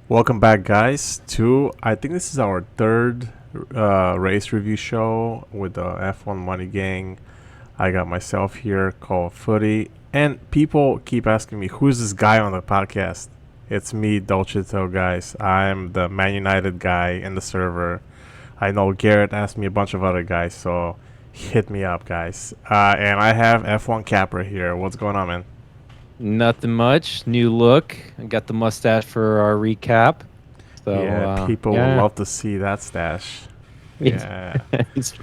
Welcome back, guys, to I think this is our third race review show with the F1 Money Gang. I got myself here called Footy, and people keep asking me, who's this guy on the podcast? It's me, Dolcito, guys. I'm the Man United guy in the server. I know Garrett asked me a bunch of other guys, so hit me up, guys. And I have F1 Capper here. What's going on, man? Nothing much. New look. I got the mustache for our recap. So Yeah, people would yeah. love to see that stash. Yeah. It's-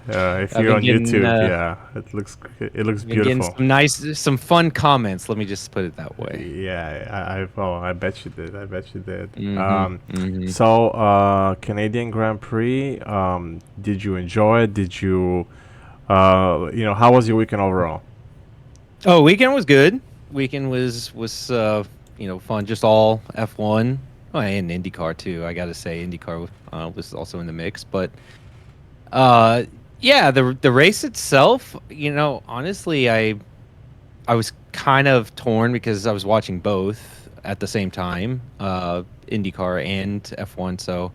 If I've you're been on getting YouTube, yeah, it looks been getting beautiful. some some fun comments. Let me just put it that way. Yeah, I bet you did. I bet you did. Mm-hmm. Mm-hmm. So Canadian Grand Prix. Did you enjoy it? Did you, how was your weekend overall? Oh, weekend was good. Weekend was fun. Just all F1. Oh, and IndyCar too. I got to say, IndyCar was also in the mix. But uh, yeah, the race itself. Honestly, I was kind of torn because I was watching both at the same time, IndyCar and F1. So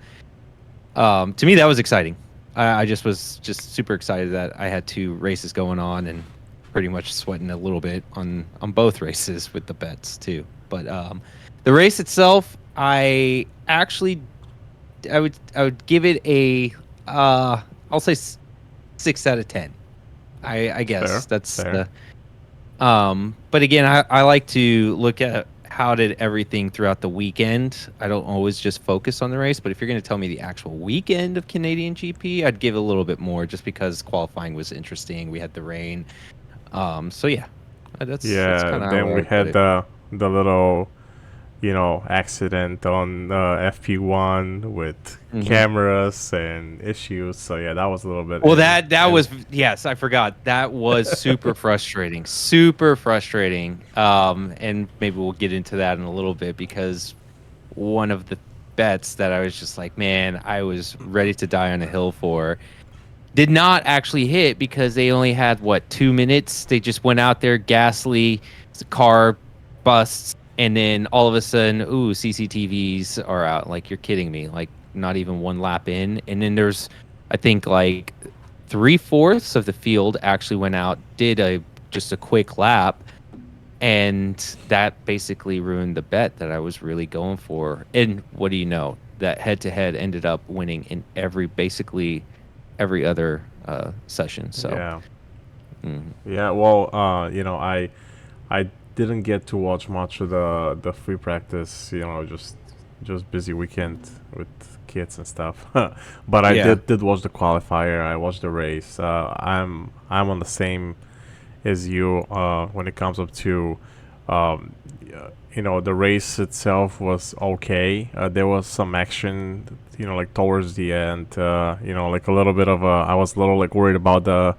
to me, that was exciting. I just was just super excited that I had two races going on and pretty much sweating a little bit on both races with the bets too. But the race itself, I would give it a I'll say 6 out of 10. I Fair, guess that's fair. the but again, I like to look at how did everything throughout the weekend. I don't always just focus on the race, but if you're going to tell me the actual weekend of Canadian GP, I'd give a little bit more just because qualifying was interesting. We had the rain. So yeah, that's Yeah. kind of how Then I we would put had it. the little accident on FP1 with Hmm. cameras and issues. So yeah, that was a little bit Well, in that and was, yes, I forgot. That was super frustrating. Super frustrating. And maybe we'll get into that in a little bit because one of the bets that I was just like, man, I was ready to die on a hill for, did not actually hit because they only had what, 2 minutes. They just went out there, Gasly, the car busts, and then all of a sudden, ooh, CCTVs are out. Like, you're kidding me. Like, not even one lap in. And then there's, I think, like 3/4 of the field actually went out, did a just a quick lap, and that basically ruined the bet that I was really going for. And what do you know? That head to head ended up winning in basically every other session. So, yeah. mhm. Yeah, well, I didn't get to watch much of the free practice. Just busy weekend with kids and stuff. But I Yeah. did watch the qualifier. I watched the race. I'm on the same as you when it comes up to um, the race itself was okay. There was some action, like towards the end. Like a little bit of a. I was a little like worried about the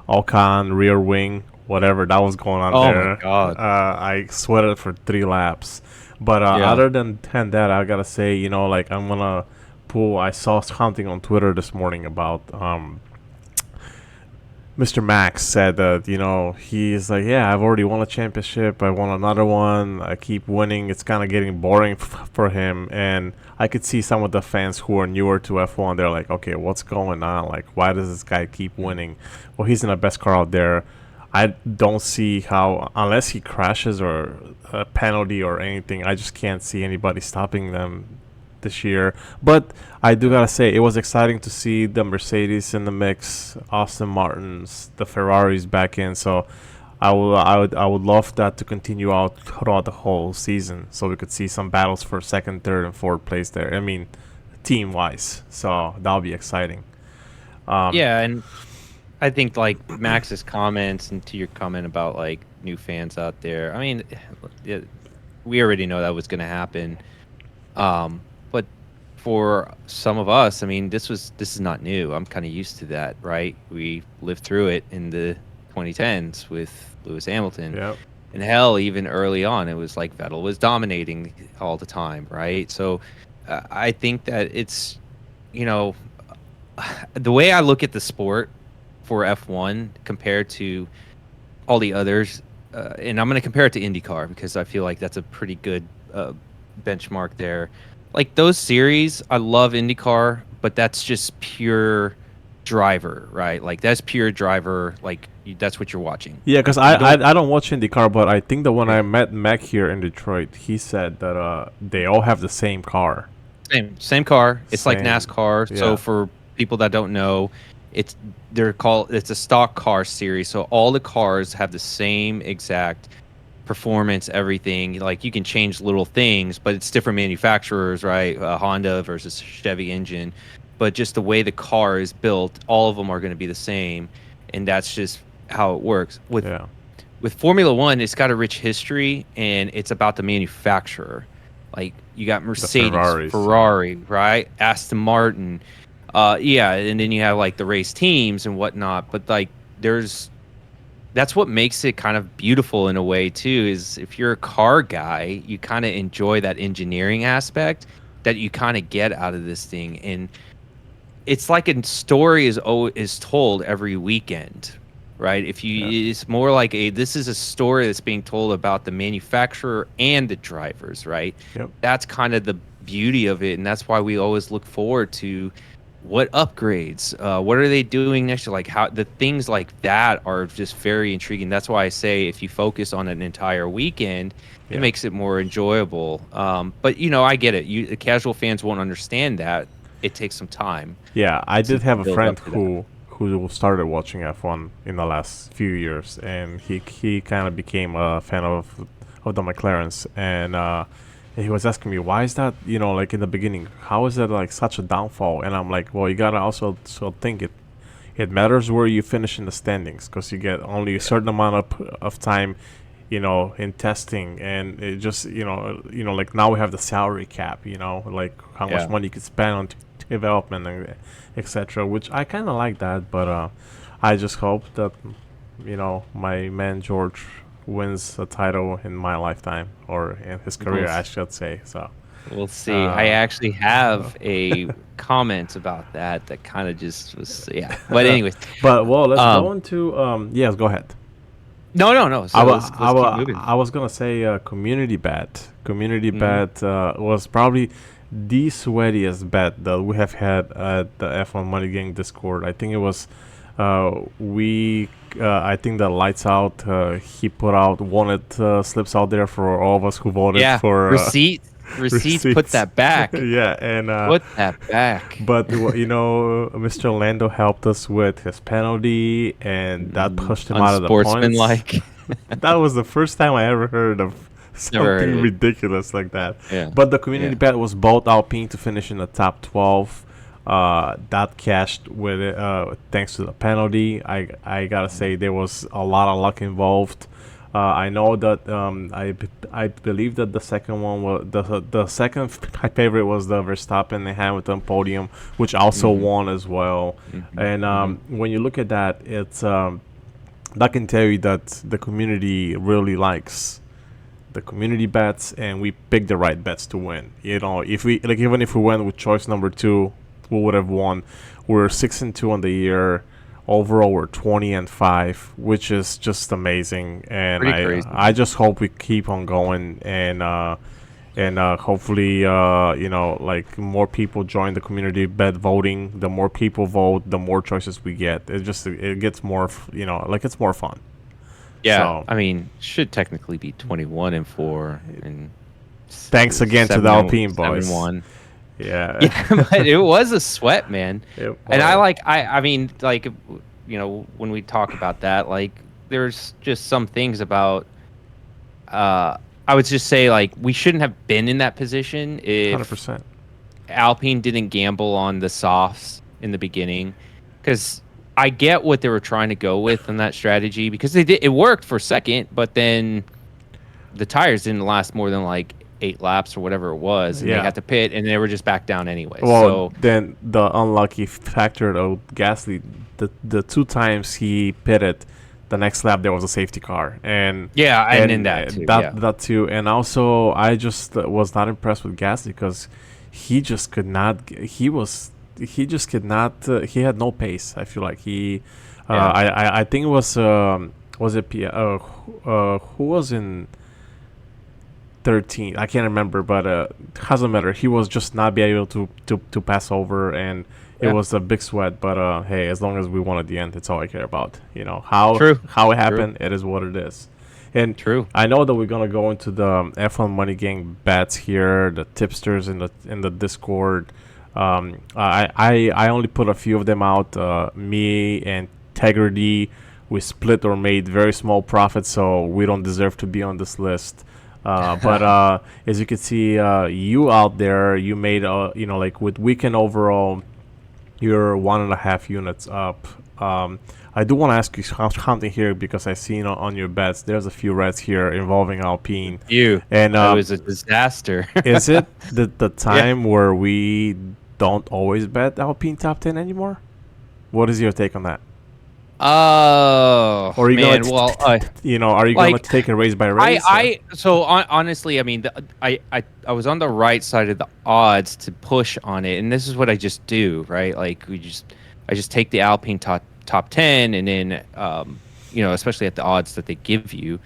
Alcon rear wing, whatever that was going on Oh my there. God. I sweated for 3 laps. But Yeah. other than that, I gotta say, like I'm gonna pull. I saw something on Twitter this morning about Mr. Max said that, he's like, yeah, I've already won a championship. I won another one. I keep winning. It's kind of getting boring for him. And I could see some of the fans who are newer to F1. They're like, okay, what's going on? Like, why does this guy keep winning? Well, he's in the best car out there. I don't see how, unless he crashes or a penalty or anything, I just can't see anybody stopping them this year. But I do gotta say, it was exciting to see the Mercedes in the mix, Aston Martins, the Ferraris back in. So I would love that to continue out throughout the whole season, so we could see some battles for second, third, and fourth place there. I mean, team wise. So that'll be exciting. Um, Yeah. And I think like Max's comments and to your comment about like new fans out there, I mean, yeah, we already know that was going to happen. But for some of us, I mean, this is not new. I'm kind of used to that, right? We lived through it in the 2010s with Lewis Hamilton. yeah, And hell, even early on, it was like Vettel was dominating all the time, right? So I think that it's, you know, the way I look at the sport for F1 compared to all the others, and I'm going to compare it to IndyCar because I feel like that's a pretty good benchmark there. like those series, I love IndyCar, but that's just pure driver, right? Like that's pure driver. Like that's what you're watching. Yeah, because Like you don't. I don't watch IndyCar, but I think that when Yeah. I met Mac here in Detroit, he said that they all have the same car. Same car. It's like Same. NASCAR. So Yeah. for people that don't know, it's it's a stock car series. So all the cars have the same exact performance, everything. Like you can change little things, but it's different manufacturers, right? Honda versus Chevy engine, but just the way the car is built, all of them are going to be the same, and that's just how it works. Yeah. With Formula One, it's got a rich history, and it's about the manufacturer. Like you got The Mercedes, Ferraris. Yeah. Ferrari, right? Aston Martin, yeah, and then you have like the race teams and whatnot. But like, there's that's what makes it kind of beautiful in a way too. Is if you're a car guy, you kind of enjoy that engineering aspect that you kind of get out of this thing, and it's like a story is told every weekend, right? If Yeah. you, it's more like this is a story that's being told about the manufacturer and the drivers, right? Yep. That's kind of the beauty of it, and that's why we always look forward to what upgrades, what are they doing next year? Like how the things like that are just very intriguing. That's why I say if you focus on an entire weekend, it Yeah. makes it more enjoyable. But you know, I get it. You the casual fans won't understand that. It takes some time Yeah. I to did have a build friend up to that. who started watching F1 in the last few years, and he kind of became a fan of the McLarens, and he was asking me why is that, like in the beginning, how is that like such a downfall? And I'm like, well, you gotta also so think it matters where you finish in the standings because you get only a certain amount of time, in testing, and it just like now we have the salary cap, like how much Yeah. money you could spend on development and etc. Which I kind of like that, but I just hope that my man George wins a title in my lifetime or in his We'll career, I s- should say. So, we'll see. I uh, actually have a comment about that that kind of just was yeah. But anyways, but well, let's um, go into yes, go ahead. no. So let's keep moving. I was gonna say community bet. Community Mhm. bet was probably the sweatiest bet that we have had at the F1 Money Gang Discord. I think it was we. I think the lights out. He put out wanted slips out there for all of us who voted Yeah, for receipts. Put receipts. that back. Yeah, and Put that back. but Mr. Lando helped us with his penalty, and that pushed him out of the points. Unsportsmanlike. That was the first time I ever heard of Never heard of something it. ridiculous like that. Yeah. But the community Yeah. bet was both Alpine to finish in the top 12. That cashed with it, thanks to the penalty. I gotta say there was a lot of luck involved. I know that I believe that the second one was the second favorite was the Verstappen and Hamilton podium, which also Mhm. won as well. Mhm. And Mhm. when you look at that, it's that can tell you that the community really likes the community bets, and we pick the right bets to win. If we like, even if we went with choice number two, we would have won. We're 6-2 on the year. Overall, we're 20-5, which is just amazing. And Pretty I crazy. I just hope we keep on going, and hopefully like more people join the community bet voting. The more people vote, the more choices we get. It gets more like it's more fun. Yeah, So I mean, should technically be 21-4 and thanks again to the 7 Alpine seven boys. one. Yeah, Yeah, but it was a sweat, man. it And I was. like I mean, like when we talk about that, like there's just some things about I would just say like we shouldn't have been in that position Hundred if percent. Alpine didn't gamble on the softs in the beginning, because I get what they were trying to go with in that strategy because it worked for a second, but then the tires didn't last more than like 8 laps or whatever it was, and they Yeah. had to pit, and they were just back down anyway. Well, So then the unlucky factor of Gasly, the two times he pitted, the next lap there was a safety car, yeah, and in and that too, that yeah, that too, and also I just was not impressed with Gasly because he just could not. He just could not. He had no pace. I feel like he. yeah. I think it was it Pierre, who was in 13. I can't remember, but doesn't matter. He was just not be able to pass over, and it Yeah. was a big sweat. But hey, as long as we won at the end, it's all I care about. You know how True. how it True. happened. It is what it is. And True. I know that we're gonna go into the F1 Money Gang bets here, the tipsters in the Discord. I only put a few of them out. Me and Integrity, we split or made very small profits, so we don't deserve to be on this list. But as you can see, you out there, you made like with weekend overall, you're 1.5 units up. I do want to ask you something here because I seen on your bets there's a few reds here involving Alpine. You. And It was a disaster. is it the time where we don't always bet Alpine top 10 anymore? What is your take on that? Oh, Or are you man. gonna Well, are you gonna like, take it race by race? honestly, I mean, I was on the right side of the odds to push on it, and this is what I just do, right? Like I just take the Alpine top 10, and then especially at the odds that they give you,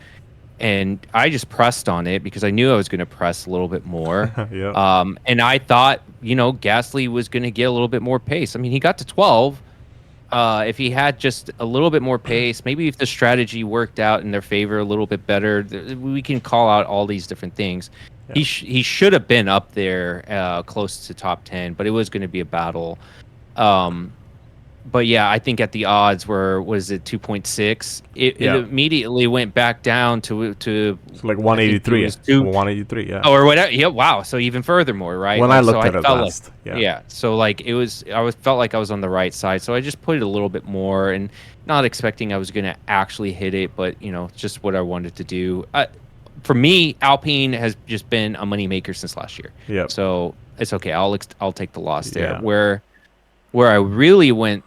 and I just pressed on it because I knew I was going to press a little bit more. Yeah. And I thought Gasly was going to get a little bit more pace. I mean, he got to 12. If he had just a little bit more pace, maybe if the strategy worked out in their favor a little bit better, we can call out all these different things. Yeah. He should have been up there close to top 10, but it was going to be a battle. But yeah, I think at the odds was it 2.6? It immediately went back down to It's like 183. 183, yeah. or whatever. Yeah, wow. So even furthermore, right? When Like, I looked so at it felt last, yeah. So like felt like I was on the right side. So I just put it a little bit more, and not expecting I was going to actually hit it, but just what I wanted to do. For me, Alpine has just been a moneymaker since last year. Yeah. So it's okay. I'll take the loss there. Yeah. Where I really went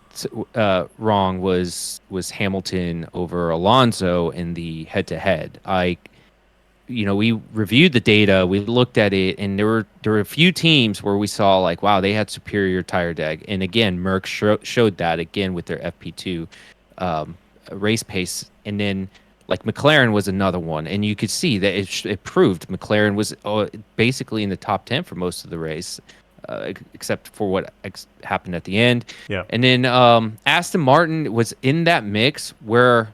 wrong was Hamilton over Alonso in the head-to-head. We reviewed the data, we looked at it, and there were a few teams where we saw like, wow, they had superior tire deg, and again, Merck showed that again with their FP2 race pace, and then like McLaren was another one, and you could see that it proved McLaren was basically in the top 10 for most of the race. Except for what happened at the end. Yeah. And then Aston Martin was in that mix. Where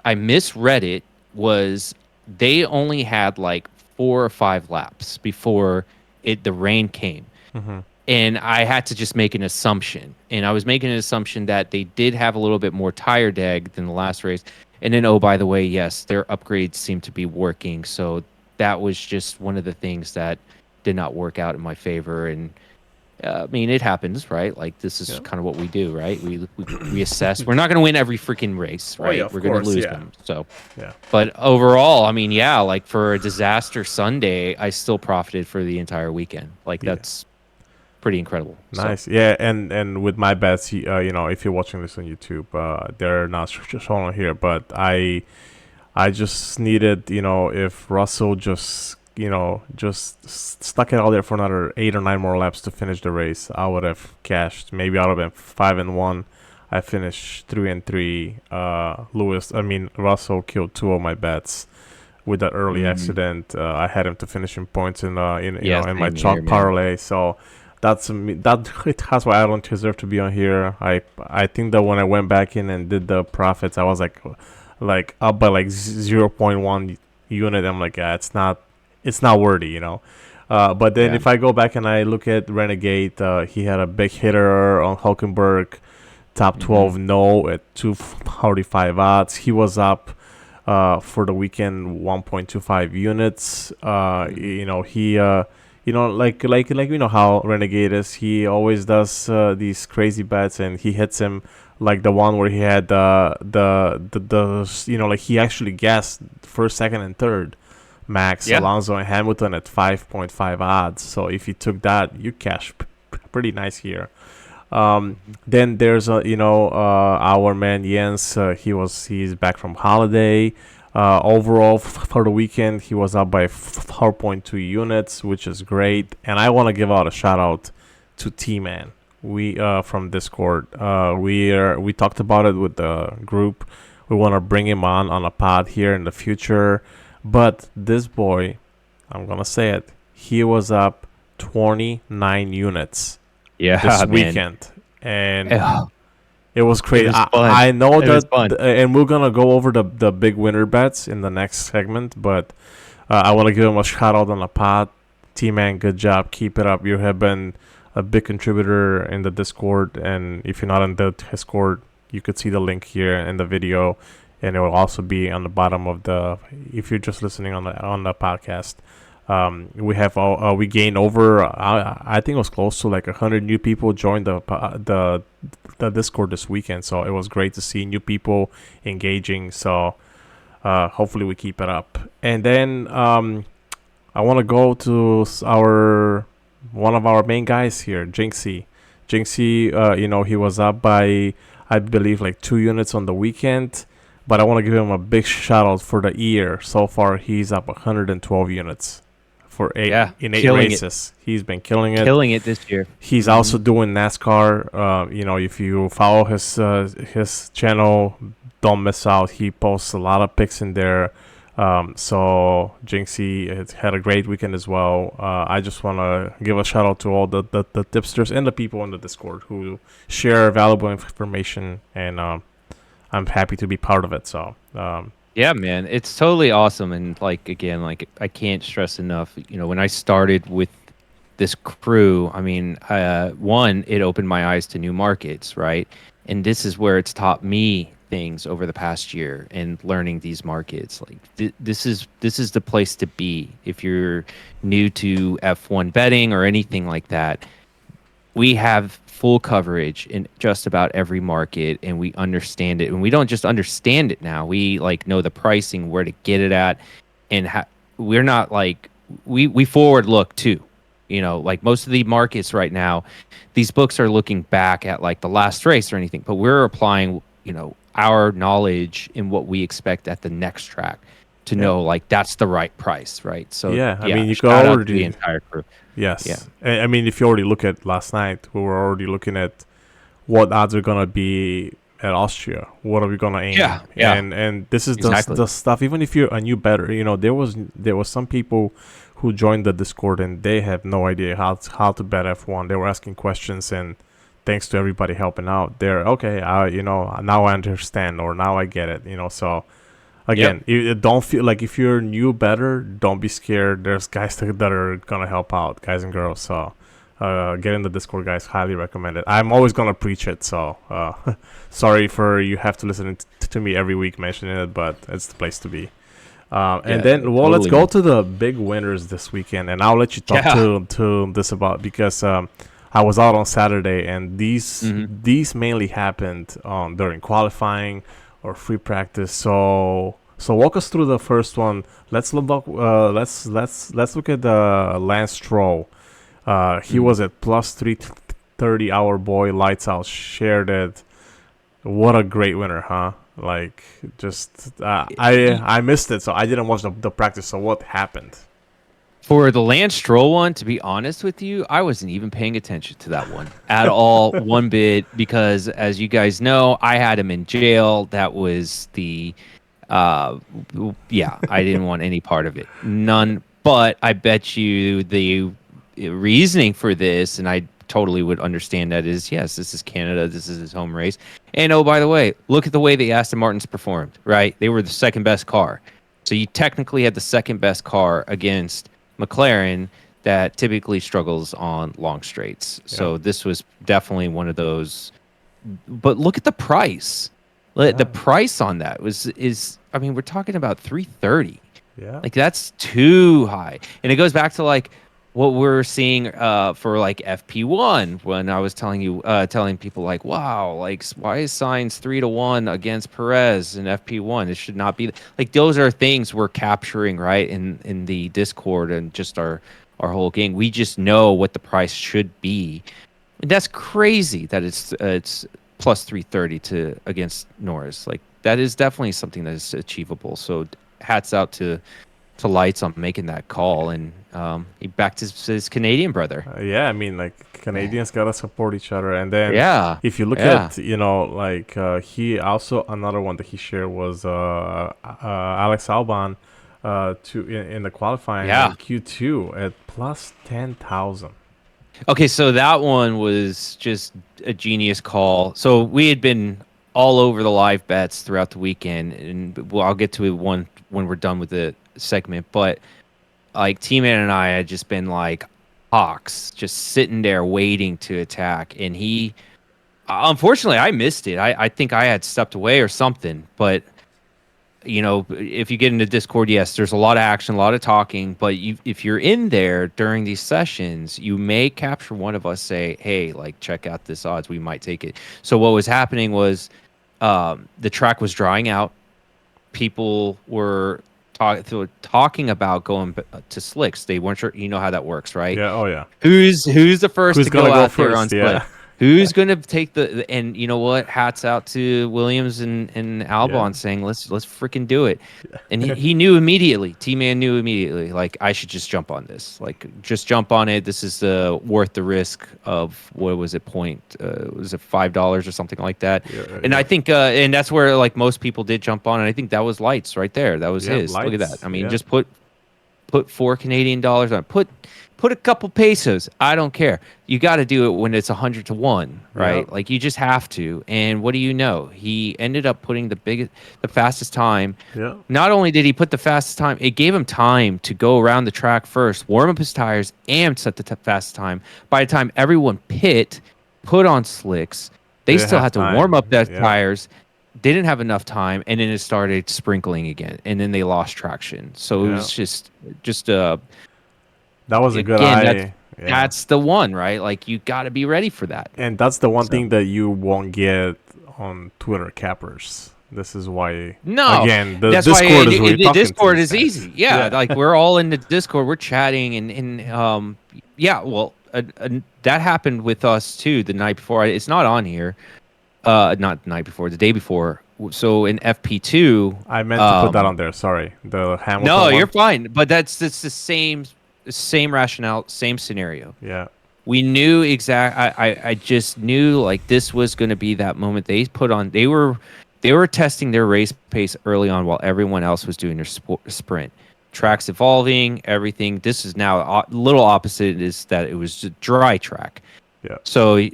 I misread it was they only had like 4 or 5 laps before the rain came. Mm-hmm. And I had to just make an assumption. And I was making an assumption that they did have a little bit more tire deg than the last race. And then, oh, by the way, yes, their upgrades seem to be working. So that was just one of the things that did not work out in my favor. And I mean, it happens, right? Like, this is kind of what we do, right? We assess. We're not going to win every freaking race, right? Yeah, we're going to lose yeah. them. So, yeah. But overall, I mean, yeah, like for a disaster Sunday, I still profited for the entire weekend. Like, that's pretty incredible. Nice. So. Yeah, and with my bets, if you're watching this on YouTube, they're not shown here, but I just needed, if Russell just stuck it out there for another 8 or 9 more laps to finish the race, I would have cashed. Maybe I would have been 5-1. I finished 3-3. Russell killed 2 of my bets with that early accident. I had him to finish in points in my chalk parlay. So that's why I don't deserve to be on here. I think that when I went back in and did the profits, I was like up by like 0.1 unit. I'm like, it's not worthy, But then if I go back and I look at Renegade, he had a big hitter on Hulkenberg, top 12 no at 245 odds. He was up for the weekend 1.25 units. He how Renegade is. He always does these crazy bets, and he hits him like the one where he had he actually guessed first, second, and third. Max, Alonso, and Hamilton at 5.5 odds. So if you took that, you cash pretty nice here. Then there's our man Jens. He's back from holiday. Overall for the weekend, he was up by 4.2 units, which is great. And I want to give out a shout out to T-Man. We from Discord. We talked about it with the group. We want to bring him on a pod here in the future. But this boy, I'm gonna say it. He was up 29 units this Yeah, man. weekend, and Oh, it was it crazy. was I, fun. I know It was that, fun. and we're gonna go over the big winner bets in the next segment, but I want to give him a shout out on the pod. T-Man, good job. Keep it up. You have been a big contributor in the Discord, and if you're not in the Discord, you could see the link here in the video, and it will also be on the bottom of the. If you're just listening on the podcast, we gained over. I think it was close to like 100 new people joined the Discord this weekend, so it was great to see new people engaging. So hopefully we keep it up. And then I want to go to our one of our main guys here, Jinxie. Jinxie, he was up by I believe like 2 units on the weekend, but I want to give him a big shout out for the year. So far, he's up 112 units for Yeah, in 8 killing it. races. He's been killing it. Killing it this year. He's also doing NASCAR. If you follow his channel, don't miss out. He posts a lot of pics in there. So Jinxie has had a great weekend as well. I just want to give a shout out to all the tipsters and the people in the Discord who share valuable information, and I'm happy to be part of it. So Yeah, man, it's totally awesome. And like again, like I can't stress enough. When I started with this crew, I mean, one, it opened my eyes to new markets, right? And this is where it's taught me things over the past year and learning these markets. Like this is the place to be if you're new to F1 betting or anything like that. We have full coverage in just about every market, and we understand it. And we don't just understand it now, we like know the pricing, where to get it at, and we're not like we forward look too. Like most of the markets right now, these books are looking back at like the last race or anything, but we're applying our knowledge in what we expect at the next track to yeah, know like that's the right price, right? So yeah. I yeah, mean, you could shout out to the already. entire crew. Yeah. Yes. I mean, if you already look at last night, we were already looking at what odds are going to be at Austria. What are we going to aim? Yeah. And this is Exactly. the stuff, even if you're a new bettor, there was some people who joined the Discord and they have no idea how to bet F1. They were asking questions, and thanks to everybody helping out, they're okay, now I understand, or now I get it, so again, you don't feel like, if you're new better, don't be scared. There's guys that are gonna help out, guys and girls. So get in the Discord, guys. Highly recommend it. I'm always gonna preach it, so sorry for you have to listen to me every week mentioning it, but it's the place to be. And then, well, let's totally, go man. to the big winners this weekend, and I'll let you talk Yeah. to this about, because I was out on Saturday, and Mhm. these mainly happened during qualifying or free practice. So walk us through the first one. Let's look. Let's look at the Lance Stroll. He Mhm. was at plus 330. Our boy Lights Out shared it. What a great winner, huh? Like, just I missed it, so I didn't watch the practice. So what happened? For the Lance Stroll one, to be honest with you, I wasn't even paying attention to that one at all, one bit, because as you guys know, I had him in jail. That was uh, yeah, I didn't want any part of it. None. But I bet you the reasoning for this, and I totally would understand that, is yes, this is Canada. This is his home race. And oh, by the way, look at the way the Aston Martins performed, right? They were the second best car. So you technically had the second best car against McLaren that typically struggles on long straights. Yeah, So this was definitely one of those. But look at the price. The yeah, price on that is I mean, we're talking about 330. yeah, Like that's too high. And it goes back to like what we're seeing for like FP1 when I was telling people like, wow, like why is Sainz 3-1 against Perez in FP1? It should not be like those are things we're capturing right in the Discord and just our whole game. We just know what the price should be. And that's crazy that it's plus 330 to against Norris. Like that is definitely something that is achievable. So hats out to Lights on making that call, and he backed his Canadian brother. yeah. I mean, like, Canadians gotta support each other, and then Yeah, if you look yeah. at, he also, another one that he shared was Alex Albon. in the qualifying, Yeah. and Q2 at plus 10,000. Okay, so that one was just a genius call. So we had been all over the live bets throughout the weekend, and well, I'll get to it one when we're done with the segment. But like T-Man and I had just been like hawks, just sitting there waiting to attack, and he, unfortunately, I missed it. I think I had stepped away or something, but if you get into Discord, yes, there's a lot of action, a lot of talking, but if you're in there during these sessions, you may capture one of us say, "Hey, like check out this odds, we might take it." So what was happening was the track was drying out. People were talking about going to slicks. They weren't sure. You know how that works, right? Yeah. Oh yeah. Who's the first Who's to go gonna go out there on first? slick? Yeah. Who's going to take and you know what? Hats out to Williams and Yeah. Albon saying let's freaking do it. And he knew immediately. T-Man knew immediately. Like I should just jump on this. Like just jump on it. This is worth the risk of what was it? Was it $5 or something like that? Yeah. And I Yeah. think and that's where like most people did jump on. And I think that was Lights right there. That was Yeah. his. Look at that. Lights. I mean, Yeah. just put $4 Canadian on. Put a couple pesos. I don't care. You got to do it when it's 100 to 1, right? Yeah. Like you just have to. And what do you know? He ended up putting the fastest time. Yeah. Not only did he put the fastest time, it gave him time to go around the track first, warm up his tires, and set the fastest time. By the time everyone put on slicks, they Didn't still have had to warm time. up their Yeah. tires. Didn't have enough time, and then it started sprinkling again, and then they lost traction. So it Yeah. was just That was a good again, that's eye. Yeah. that's the one, right? Like you got to be ready for that. And that's the one So thing that you won't get on Twitter cappers. This is why, no, again, the that's why Discord is where you're the talking to Discord these is guys. easy. Yeah, like we're all in the Discord, we're chatting, and yeah, well, that happened with us too the night before. It's not on here, not the night before, the day before. So in FP2, I meant to put that on there. Sorry, the Hamilton no, one. you're fine, but it's the same rationale, same scenario. Yeah. We knew I just knew like this was going to be that moment. They were testing their race pace early on while everyone else was doing their sprint. Tracks evolving, everything. This is now a little opposite, is that it was a dry track. Yeah. So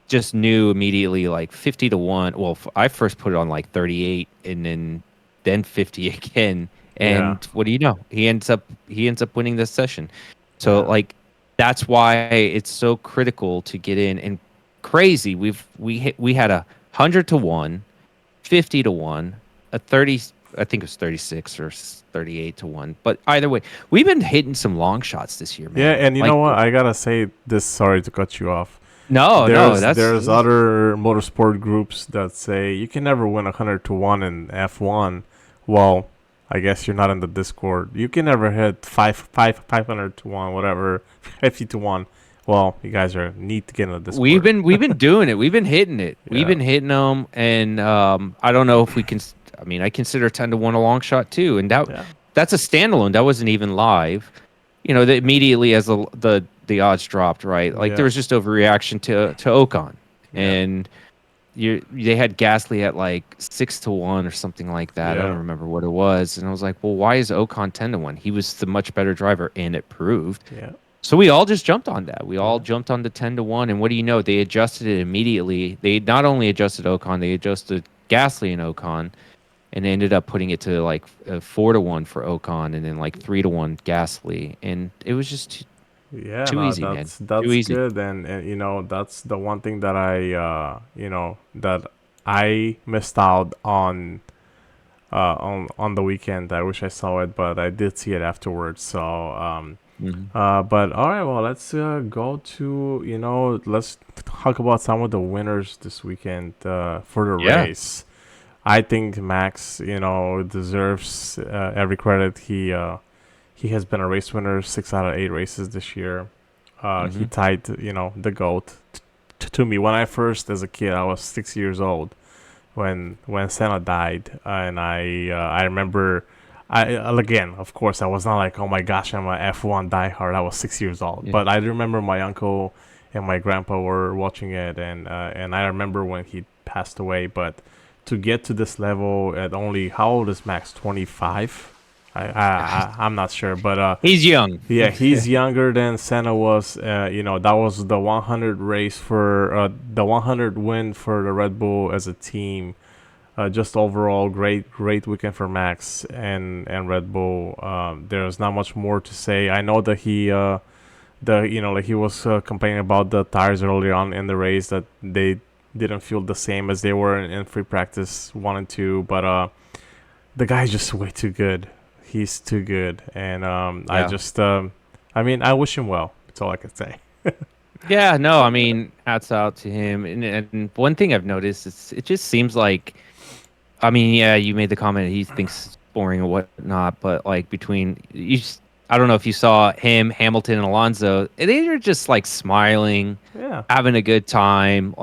just knew immediately like 50 to 1. Well, I first put it on like 38 and then 50 again. And Yeah. what do you know? He ends up winning this session. So like that's why it's so critical to get in. And crazy, we had 100 to 1, 50 to 1, a 30, I think it was 36 or 38 to 1. But either way, we've been hitting some long shots this year, man. Yeah, and you Like, know what? I gotta say this. Sorry to cut you off. No, There's other motorsport groups that say you can never win 100 to 1 in F1. Well, I guess you're not in the Discord. You can never hit 500 to 1, whatever, 50 to 1. Well, you guys need to get in the Discord. we've been doing it. We've been hitting it. We've Yeah. been hitting them, and I don't know if we can. I mean, I consider 10 to 1 a long shot too, and that's a standalone. That wasn't even live. Immediately as the odds dropped, right? Like there was just overreaction to Ocon, and they had Gasly at like 6 to 1 or something like that. I don't remember what it was, and I was like, well, why is Ocon 10 to 1? He was the much better driver, and it proved. Yeah. So we all just jumped on that. We all jumped on the 10 to 1, and what do you know? They adjusted it immediately. They not only adjusted Ocon, they adjusted Gasly and Ocon, and they ended up putting it to like 4 to 1 for Ocon, and then like 3 to 1 Gasly, and it was just too easy, man. That's Too easy. good, and that's the one thing that I missed out on the weekend. I wish I saw it, but I did see it afterwards. So but all right, well, let's go to let's talk about some of the winners this weekend for the race. I think Max, deserves every credit. He has been a race winner 6 out of 8 races this year. He tied, the GOAT to me. When I first, as a kid, I was 6 years old when Senna died, and I remember. Again, of course, I was not like, oh my gosh, I'm a F1 diehard. I was 6 years old, but I remember my uncle and my grandpa were watching it, and I remember when he passed away. But to get to this level at only, how old is Max? 25, I'm not sure, but He's young. yeah, he's younger than Senna was. That was the 100 race for the 100 win for the Red Bull as a team. Just overall, great weekend for Max and Red Bull. There's not much more to say. I know that he was complaining about the tires earlier on in the race, that they didn't feel the same as they were in free practice 1 and 2. But the guy's just way too good. He's too good, and I Yeah. just I mean, I wish him well. That's all I can say. Yeah, no, I mean, hats out to him. And one thing I've noticed is it just seems like, I mean, yeah, you made the comment he thinks it's boring or whatnot, but like I don't know if you saw him, Hamilton, and Alonso. They are just like smiling, Yeah, having a good time.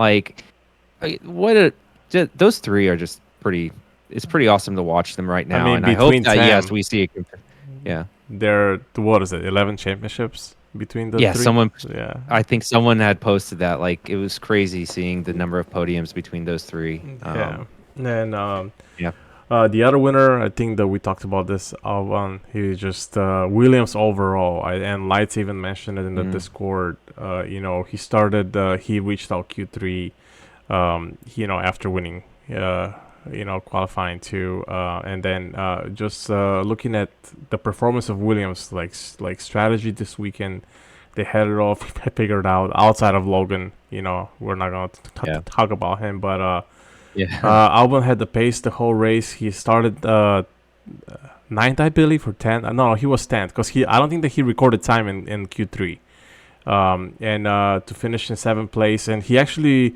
Those three are just pretty. It's pretty awesome to watch them right I now, mean, and I hope between that yes, Tam, we see it. Yeah, there, what is it, 11 championships between the yeah. three? Yeah, I think someone had posted that. Like it was crazy seeing the number of podiums between those three. yeah. And Yeah. the other winner, I think that we talked about this one. He just Williams overall. And Lights even mentioned it in the Mm. Discord. He started. He reached out Q3. After winning. Qualifying too. And then just looking at the performance of Williams, like strategy this weekend. They had it all figured out outside of Logan. We're not gonna Yeah. talk about him, but Yeah. Albon had the pace the whole race. He started ninth, I believe, or 10th. No, he was 10th because I don't think that he recorded time in Q3. And to finish in 7th place, and he actually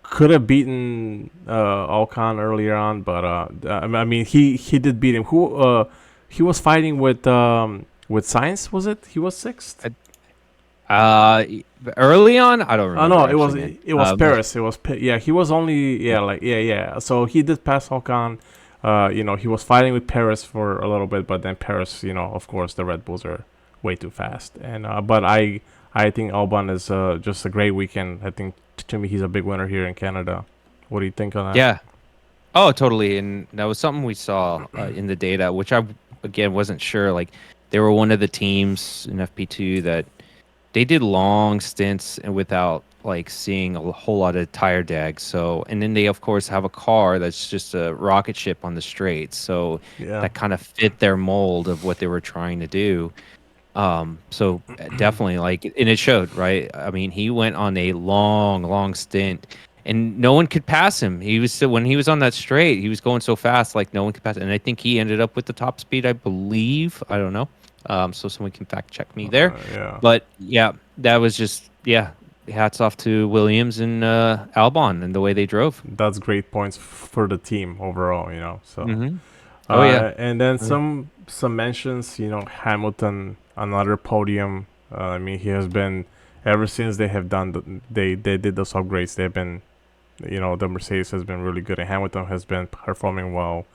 could have beaten Ocon earlier on, but I mean he did beat him. Who he was fighting with Sainz? Was it? He was 6th. Early on, I don't Oh remember. no, Actually, it was Paris. It was yeah. He was only yeah. So he did pass Ocon. He was fighting with Paris for a little bit, but then Paris, of course, the Red Bulls are way too fast. And but I think Albon is just a great weekend. I think to me he's a big winner here in Canada. What do you think on that? Yeah. Oh, totally. And that was something we saw in the data, which I again wasn't sure. Like they were one of the teams in FP2 that they did long stints and without like seeing a whole lot of tire dag. So, and then they of course have a car that's just a rocket ship on the straight. So Yeah. that kind of fit their mold of what they were trying to do. So definitely like, and it showed, right? I mean, he went on a long stint and no one could pass him. When he was on that straight, he was going so fast, like no one could pass him. And I think he ended up with the top speed, I believe. I don't know. So someone can fact check me there. Yeah. But yeah, that was just, yeah, hats off to Williams and Albon and the way they drove. That's great points for the team overall. So. Mm-hmm. Oh, yeah. And then some mentions. Hamilton, another podium. I mean, he has been ever since they have done they did those upgrades. They've been, the Mercedes has been really good, and Hamilton has been performing well.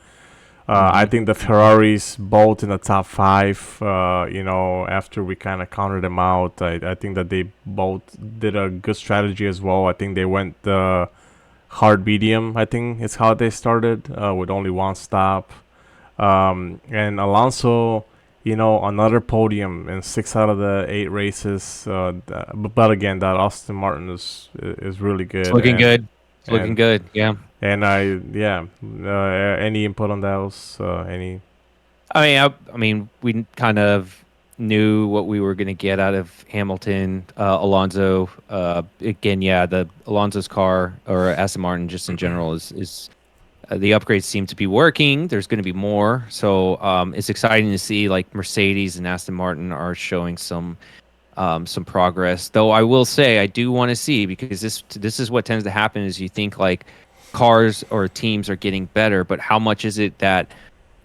I think the Ferraris both in the top 5. After we kind of counted them out, I think that they both did a good strategy as well. I think they went the hard medium. I think it's how they started with only one stop. And Alonso, another podium in 6 out of the 8 races. But again, that Aston Martin is really good. It's looking good. It's and- looking good. Yeah. And any input on those? Any? I mean, we kind of knew what we were going to get out of Hamilton, Alonso. Again, yeah, the Alonso's car or Aston Martin, just in general, is the upgrades seem to be working. There's going to be more, so it's exciting to see like Mercedes and Aston Martin are showing some progress. Though I will say I do want to see, because this is what tends to happen is you think like cars or teams are getting better, but how much is it that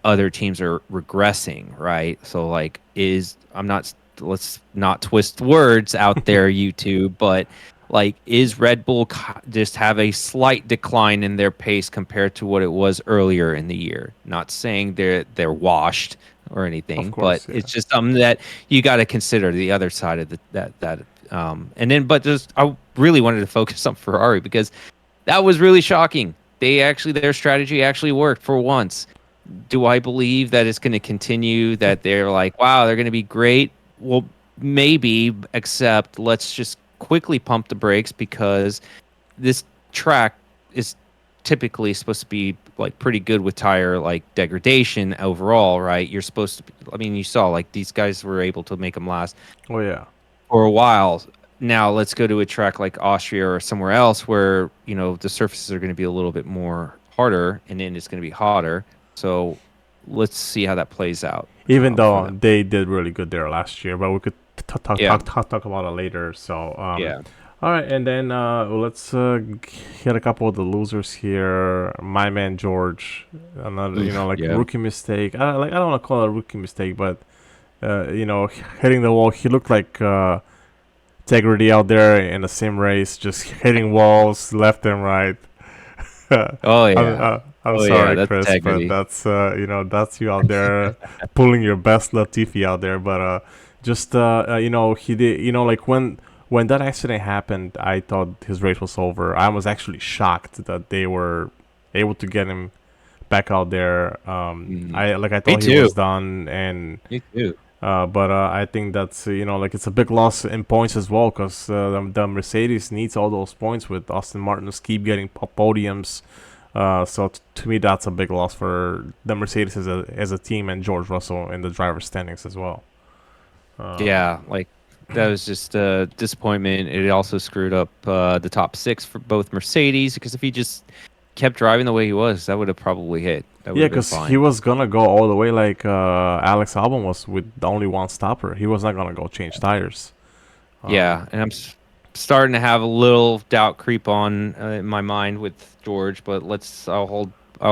other teams are regressing, right? So like let's not twist words out there, YouTube, but like is Red Bull just have a slight decline in their pace compared to what it was earlier in the year? Not saying they're washed or anything, course, but yeah. it's just something that you got to consider the other side of that. And then, but just I really wanted to focus on Ferrari because that was really shocking. Their strategy actually worked for once. Do I believe that it's going to continue? That they're like, wow, they're going to be great? Well, maybe. Except let's just quickly pump the brakes because this track is typically supposed to be like pretty good with tire like degradation overall, right? You're supposed to. I mean, you saw like these guys were able to make them last Oh yeah. for a while. Now let's go to a track like Austria or somewhere else where the surfaces are going to be a little bit more harder, and then it's going to be hotter. So let's see how that plays out Even for though them. they did really good there last year, but we could Yeah, talk about it later. So yeah. all right, and then let's hit a couple of the losers here. My man George, another Oof, like yeah. rookie mistake. I don't want to call it a rookie mistake, but hitting the wall. He looked like integrity out there in the sim race, just hitting walls left and right. Oh I'm, yeah. I'm Oh yeah. sorry, That's Chris, but integrity. that's that's you out there pulling your best Latifi out there. But just he did like when that accident happened, I thought his race was over. I was actually shocked that they were able to get him back out there. Mhm. I Me thought he too. was done, and Me too. but I think that's like it's a big loss in points as well because the Mercedes needs all those points with Austin Martin's keep getting podiums. So to me, that's a big loss for the Mercedes as a team and George Russell in the driver's standings as well. Um, Yeah, like that was just a disappointment. It also screwed up the top six for both Mercedes because if he just kept driving the way he was, that would have probably hit. That would yeah, have been because he fine. was gonna go all the way like Alex Albon was with only one stopper. He was not gonna go change tires. Yeah, Um, and I'm starting to have a little doubt creep on in my mind with George, but I'll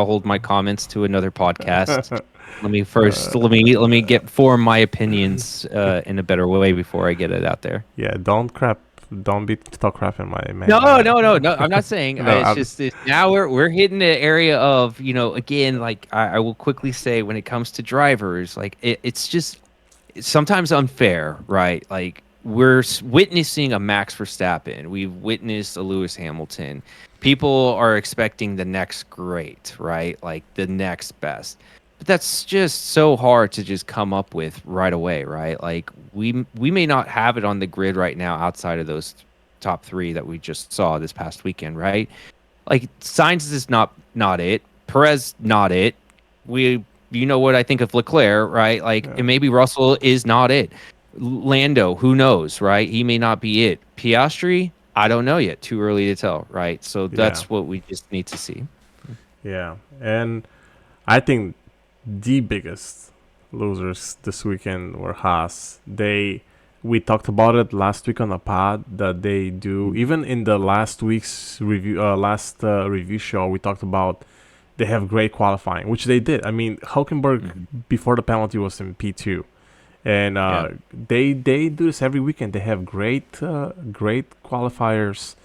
hold my comments to another podcast. Let me first let me get form my opinions in a better way before I get it out there. yeah, don't be talk crap in my No, man. no, no, no. I'm not saying. No, It's just now we're hitting the area of again. Like I will quickly say when it comes to drivers, like it's just sometimes unfair, right? Like we're witnessing a Max Verstappen, we've witnessed a Lewis Hamilton. People are expecting the next great, right? Like the next best. But that's just so hard to just come up with right away, right? Like we may not have it on the grid right now outside of those top three that we just saw this past weekend, right? Like Sainz is not it. Perez not it. We you know what I think of Leclerc, right? Like yeah, and maybe Russell is not it. Lando, who knows, right? He may not be it. Piastri, I don't know yet. Too early to tell, right? So yeah, that's what we just need to see. yeah, and I think the biggest losers this weekend were Haas. We talked about it last week on the pod that they do even in the last week's review show. We talked about they have great qualifying, which they did. I mean, Hulkenberg Mm-hmm. before the penalty was in P2, and Yeah. they do this every weekend. They have great qualifiers,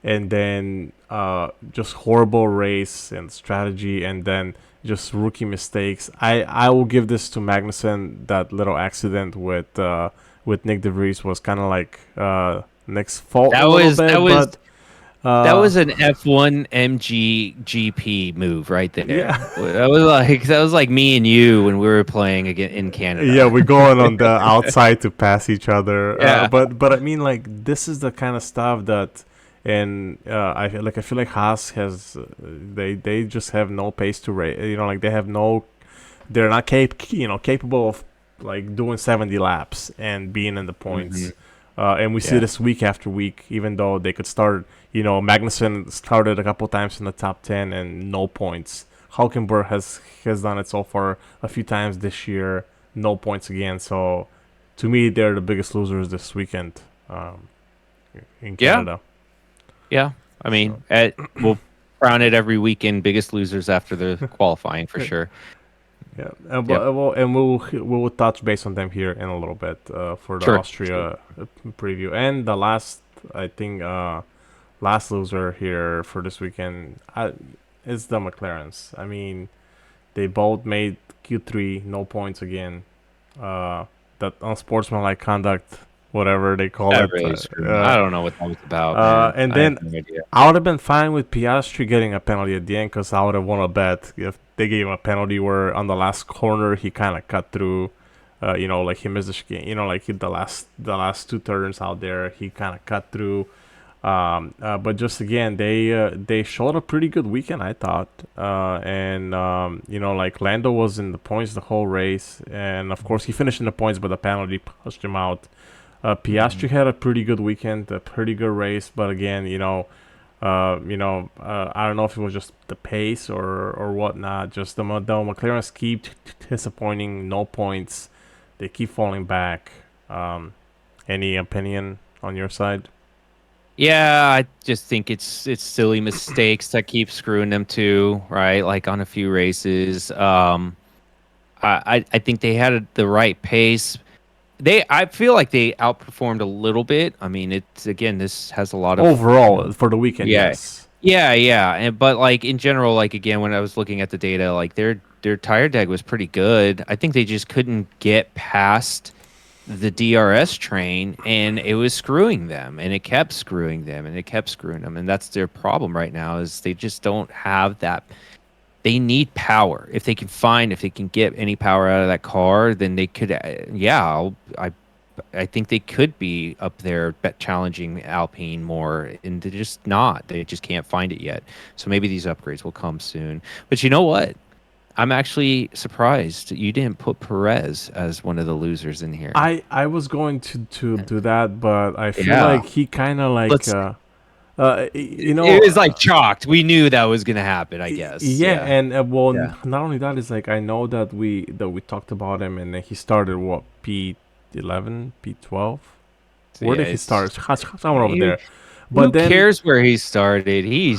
and then just horrible race and strategy, and then just rookie mistakes. I will give this to Magnussen. That little accident with Nick DeVries was kind of like Nick's fault a That little was that bit, was but that uh, was an F1MG GP move right yeah, there. That was like me and you when we were playing again in yeah, Canada. we're going on the outside to pass each other. Yeah. But I mean, like this is the kind of stuff that, and I feel like Haas has they just have no pace to rate. Like they have no, they're not capable of like doing 70 laps and being in the Hmm. points. And we see Yeah. this week after week, even though they could start. Magnussen started a couple times in the top 10 and no points. Hulkenberg has done it so far a few times this year, no points again. So, to me, they're the biggest losers this weekend in Yeah. Canada. Yeah. I So, mean, we'll crown it every weekend. Biggest losers after the qualifying for sure. yeah, Yep. and we'll touch base on them here in a little bit for the Sure. Sure. Austria preview and the last, I think, last loser here for this weekend is the McLarens. I mean, they both made Q3, no points again. That unsportsmanlike conduct, whatever they call That it. really screwed me. I don't know what that was about, Uh, man. and I have then no idea. I would have been fine with Piastri getting a penalty at the end because I would have won a bet if they gave him a penalty where on the last corner he kind of cut through. Like he missed the the last two turns out there, he kind of cut through. But just again, they showed a pretty good weekend, I thought. And like Lando was in the points the whole race, and of course he finished in the points, but the penalty pushed him out. Piastri had a pretty good weekend, a pretty good race, but again, I don't know if it was just the pace or whatnot. Just the McLarens keep disappointing, no points. They keep falling back. Any opinion on your side? Yeah, I just think it's silly mistakes that keep screwing them too, right? Like on a few races. I think they had the right pace. I feel like they outperformed a little bit. I mean, it's again, this has a lot of Overall, for the weekend, yeah, yes. yeah, and but like in general, like again, when I was looking at the data, like their tire deg was pretty good. I think they just couldn't get past the DRS train, and it was screwing them, and it kept screwing them, and it kept screwing them, and that's their problem right now is they just don't have that. They need power. If they can get any power out of that car, then they could. I think they could be up there challenging Alpine more, and they're just not. They just can't find it yet. So maybe these upgrades will come soon. But you know what? I'm actually surprised you didn't put Perez as one of the losers in here. I was going to do that, but I feel Yeah. like he kind of like Let's. uh It was like chalked. We knew that was gonna happen. I guess. yeah, Yeah. and well, Yeah. not only that is like I know that we talked about him, and then he started what P11, P12. So Where yeah. did he start? Somewhere over Who there. But then cares where he started? He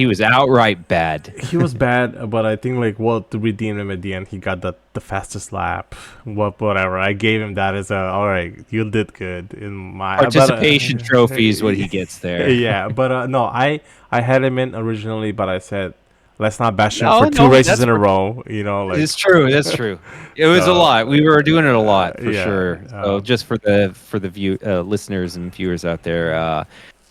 was outright bad. he was bad, but I think like what to redeem him at the end, he got the fastest lap. Whatever. I gave him that as a all right. You did good in my Participation trophy is what he gets there. yeah, but no, I had him in originally, but I said let's not bash him No, for two no, races that's in a row. Like it's true. That's true. It was a lot. We were doing it a lot for yeah. sure. So just for the view listeners and viewers out there,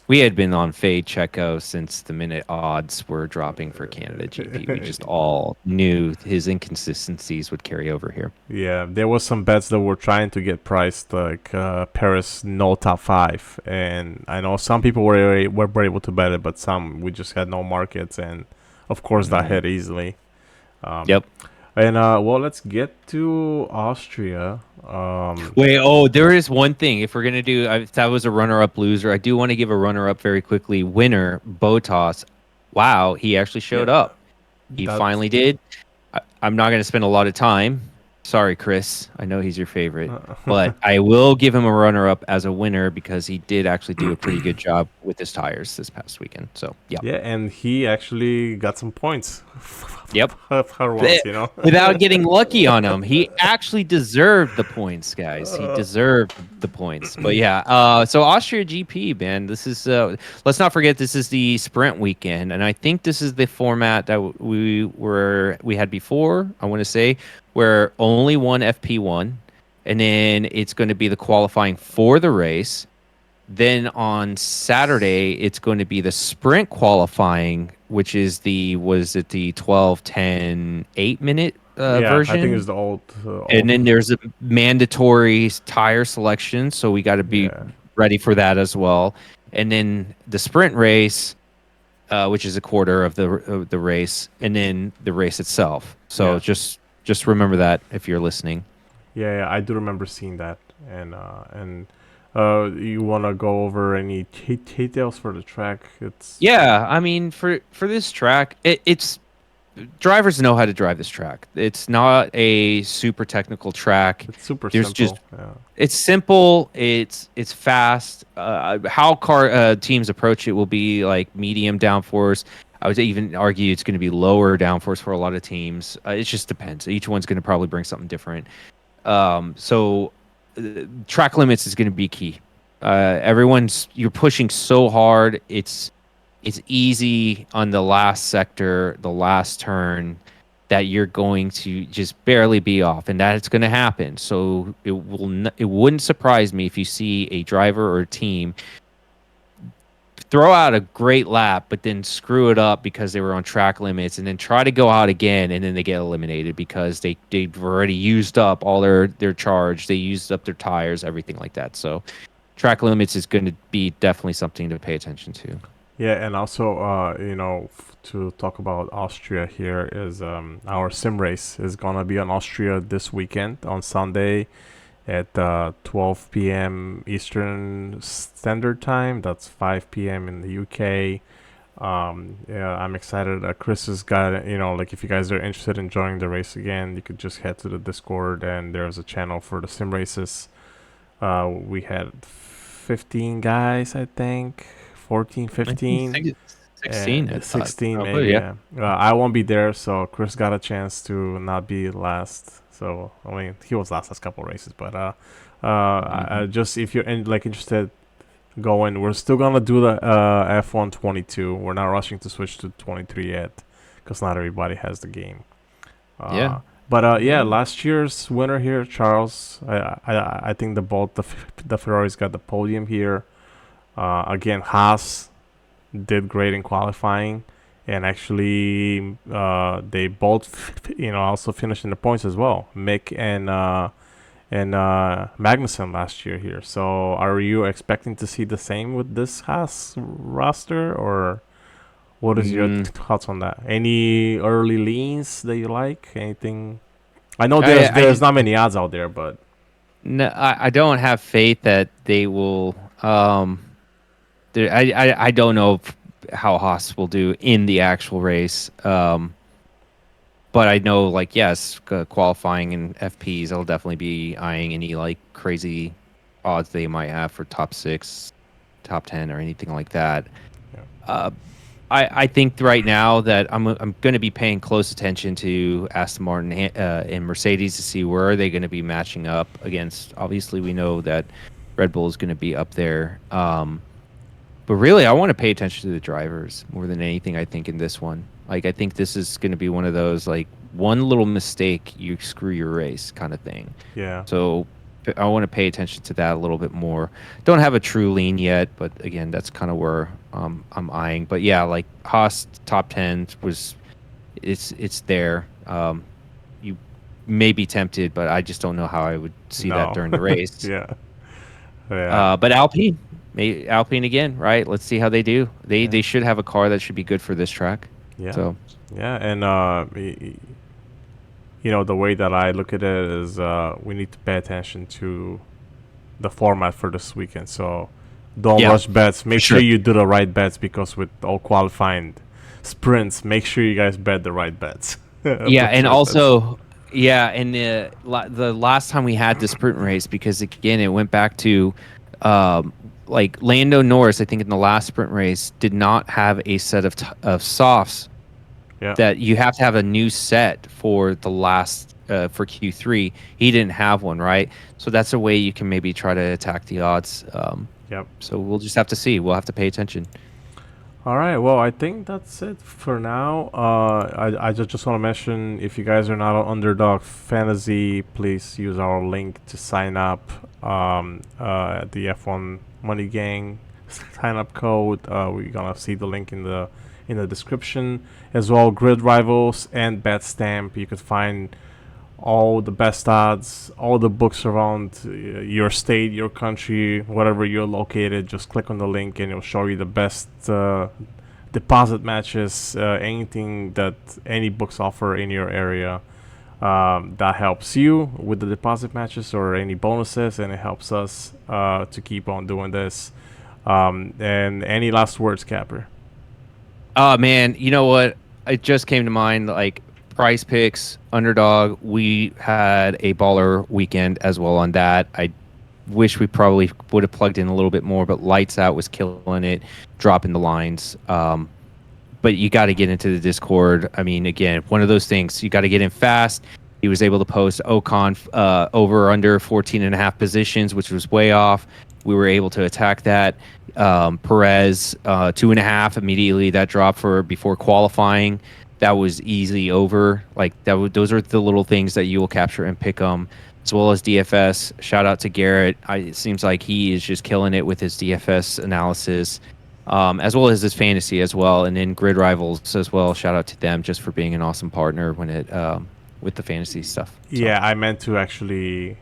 we had been on fade Checo since the minute odds were dropping for Canada GP. We just all knew his inconsistencies would carry over here. Yeah, there was some bets that were trying to get priced like Paris no top 5, and I know some people were able to bet it, but some we just had no markets, and of course that hit easily. Yep. And well, let's get to Austria. Wait, there is one thing. If we're gonna do, that was a runner-up loser. I do want to give a runner-up very quickly. Winner Botas. Wow, he actually showed up. He finally did. I'm not gonna spend a lot of time. Sorry, Chris. I know he's your favorite, but I will give him a runner-up as a winner because he did actually do a pretty good job with his tires this past weekend. So yeah. Yeah, and he actually got some points. Yep. For once, Without getting lucky on him, he actually deserved the points, guys. He deserved the points. But yeah, so Austria GP, man. This is let's not forget this is the sprint weekend, and I think this is the format that we had before. I want to say where only one FP1, and then it's going to be the qualifying for the race. Then on Saturday, it's going to be the sprint qualifying, which is the 12, 10, 8-minute version. I think it's the old. And then there's a mandatory tire selection, so we got to be ready for that as well. And then the sprint race, which is a quarter of the race, and then the race itself. So just remember that if you're listening. Yeah, I do remember seeing that, and you want to go over any details for the track? I mean for this track, it's drivers know how to drive this track. It's not a super technical track. It's super There's simple. It's simple. It's fast. How car teams approach it will be like medium downforce. I would even argue it's going to be lower downforce for a lot of teams. It just depends. Each one's going to probably bring something different. So track limits is going to be key. You're pushing so hard. It's easy on the last sector, the last turn, that you're going to just barely be off, and that's going to happen. So it wouldn't surprise me if you see a driver or a team throw out a great lap, but then screw it up because they were on track limits, and then try to go out again, and then they get eliminated because they've already used up all their charge, they used up their tires, everything like that. So track limits is going to be definitely something to pay attention to. Yeah, and also, to talk about Austria here is our sim race is gonna be on Austria this weekend on Sunday at 12 p.m. Eastern Standard Time. That's 5 p.m. in the UK. Yeah, I'm excited. Chris has got, like if you guys are interested in joining the race again, you could just head to the Discord and there's a channel for the sim races. We had 15 guys, I think, 14, I think 15. 16. I thought. 16 Oh, maybe, yeah. yeah. I won't be there, so Chris got a chance to not be last. So I mean, he was last couple races, but I just if you're interested, go in. We're still gonna do the F1 22. We're not rushing to switch to 23 yet, because not everybody has the game. Yeah. But yeah, last year's winner here, Charles. I think the Ferraris got the podium here. Again, Haas did great in qualifying, and actually they both also finished in the points as well. Mick and Magnussen last year here. So are you expecting to see the same with this Haas roster, or what is your thoughts on that? Any early leans that you like? Anything? I know there's not many odds out there, but No, I don't have faith that they will. I don't know how Haas will do in the actual race. But I know, like, yes, qualifying and FPs, I'll definitely be eyeing any like crazy odds they might have for top 6, top 10, or anything like that. yeah. I think right now that I'm going to be paying close attention to Aston Martin and Mercedes to see where are they going to be matching up against. Obviously, we know that Red Bull is going to be up there. But really, I want to pay attention to the drivers more than anything, I think, in this one. Like, I think this is going to be one of those, like, one little mistake, you screw your race kind of thing. Yeah. So I want to pay attention to that a little bit more. Don't have a true lean yet, but again, that's kind of where I'm eyeing. But yeah, like Haas top 10 it's there. You may be tempted, but I just don't know how I would see that during the race. Yeah. Yeah. But Alpine again, right? Let's see how they do. They should have a car that should be good for this track. Yeah. So Yeah, and the way that I look at it is we need to pay attention to the format for this weekend. So don't rush bets. Make sure you do the right bets, because with all qualifying sprints, make sure you guys bet the right bets. yeah, and also and the last time we had the sprint race, because again it went back to like Lando Norris, I think in the last sprint race did not have a set of softs. Yeah. That you have to have a new set for the last for Q3. He didn't have one, right? So that's a way you can maybe try to attack the odds. Yep. So we'll just have to see. We'll have to pay attention. All right. Well, I think that's it for now. I just want to mention, if you guys are not on Underdog Fantasy, please use our link to sign up at the F1 Money Gang sign up code. We're gonna see the link in the description as well. Grid Rivals and Bet Stamp. You could find all the best odds, all the books around your state, your country, whatever you're located. Just click on the link and it'll show you the best deposit matches, anything that any books offer in your area. That helps you with the deposit matches or any bonuses, and it helps us to keep on doing this. And any last words, Capper? Oh man, you know what? It just came to mind. Like Price Picks, Underdog. We had a baller weekend as well on that. I wish we probably would have plugged in a little bit more, but Lights Out was killing it, dropping the lines. But you got to get into the Discord. I mean, again, one of those things. You got to get in fast. He was able to post Ocon over or under 14.5 positions, which was way off. We were able to attack that. Perez 2.5 immediately. That dropped for before qualifying. That was easy over. Like those are the little things that you will capture and pick them, as well as DFS. Shout out to Garrett. It seems like he is just killing it with his DFS analysis. as well as his fantasy as well, and then Grid Rivals as well. Shout out to them just for being an awesome partner when it with the fantasy stuff. So. Yeah, I meant to actually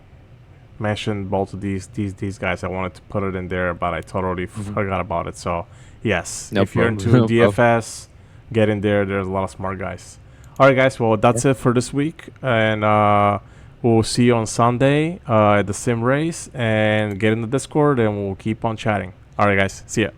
mention both of these guys. I wanted to put it in there, but I totally forgot about it. So yes, No if you're problem. into No problem. DFS, get in there. There's a lot of smart guys. All right, guys. Well, that's it for this week, and we'll see you on Sunday at the sim race. And get in the Discord, and we'll keep on chatting. All right, guys. See ya.